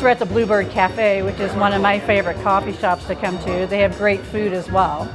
We're at the Bluebird Cafe, which is one of my favorite coffee shops to come to. They have great food as well.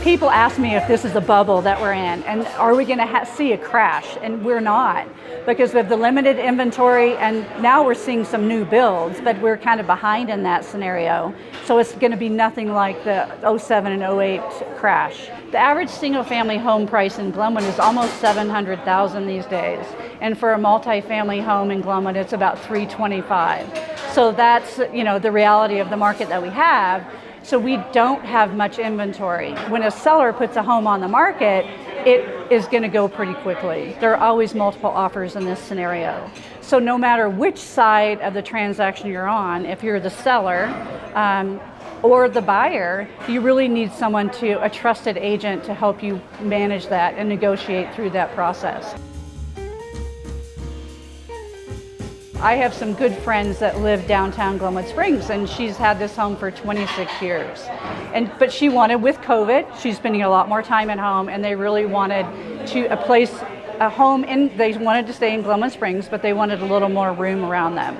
People ask me if this is a bubble that we're in, and are we going to see a crash? And we're not, because we have the limited inventory, and now we're seeing some new builds, but we're kind of behind in that scenario. So it's going to be nothing like the 07 and 08 crash. The average single-family home price in Glenwood is almost $700,000 these days, and for a multi-family home in Glenwood, it's about $325,000. So that's, the reality of the market that we have. So we don't have much inventory. When a seller puts a home on the market, it is going to go pretty quickly. There are always multiple offers in this scenario. So no matter which side of the transaction you're on, if you're the seller or the buyer, you really need a trusted agent to help you manage that and negotiate through that process. I have some good friends that live downtown Glenwood Springs, and she's had this home for 26 years. But she wanted, with COVID, she's spending a lot more time at home, and they really wanted a home they wanted to stay in Glenwood Springs, but they wanted a little more room around them.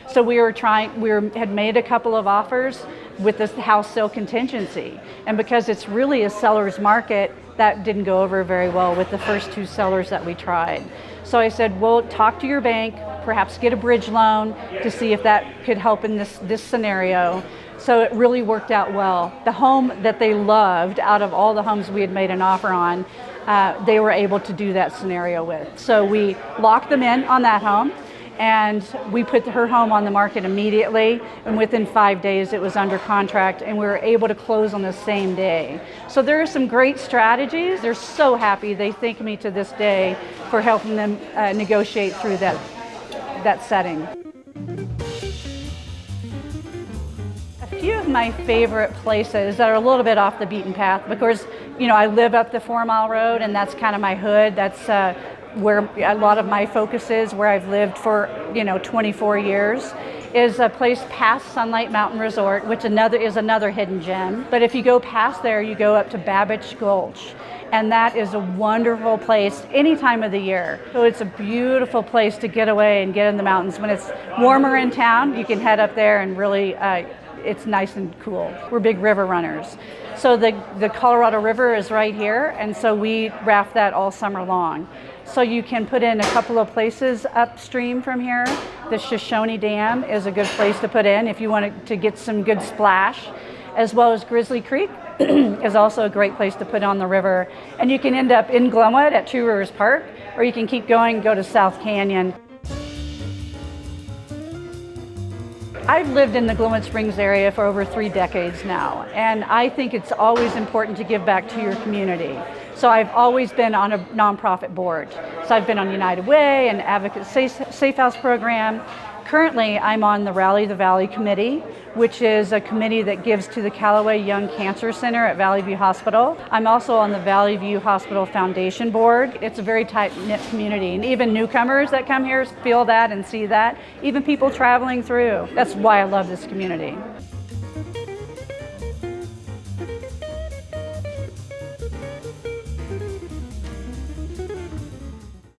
So we had made a couple of offers with this house sale contingency. And because it's really a seller's market, that didn't go over very well with the first two sellers that we tried. So I said, well, talk to your bank, perhaps get a bridge loan to see if that could help in this scenario. So it really worked out well. The home that they loved, out of all the homes we had made an offer on, they were able to do that scenario with. So we locked them in on that home, and we put her home on the market immediately, and within 5 days it was under contract, and we were able to close on the same day. So there are some great strategies. They're so happy. They thank me to this day for helping them negotiate through that setting. A few of my favorite places that are a little bit off the beaten path, because I live up the 4 Mile Road, and that's kind of my hood. That's where a lot of my focus is, where I've lived for 24 years, is a place past Sunlight Mountain Resort, which is another hidden gem. But if you go past there, you go up to Babbage Gulch, and that is a wonderful place any time of the year. So it's a beautiful place to get away and get in the mountains. When it's warmer in town, you can head up there and really it's nice and cool. We're big river runners. So the Colorado River is right here, and so we raft that all summer long. So you can put in a couple of places upstream from here. The Shoshone Dam is a good place to put in if you want to get some good splash, as well as Grizzly Creek is also a great place to put on the river. And you can end up in Glenwood at Two Rivers Park, or you can keep going and go to South Canyon. I've lived in the Glenwood Springs area for over 3 decades now, and I think it's always important to give back to your community. So I've always been on a nonprofit board. So I've been on United Way and Advocate Safe House program. Currently, I'm on the Rally the Valley Committee, which is a committee that gives to the Callaway Young Cancer Center at Valley View Hospital. I'm also on the Valley View Hospital Foundation Board. It's a very tight-knit community, and even newcomers that come here feel that and see that, even people traveling through. That's why I love this community.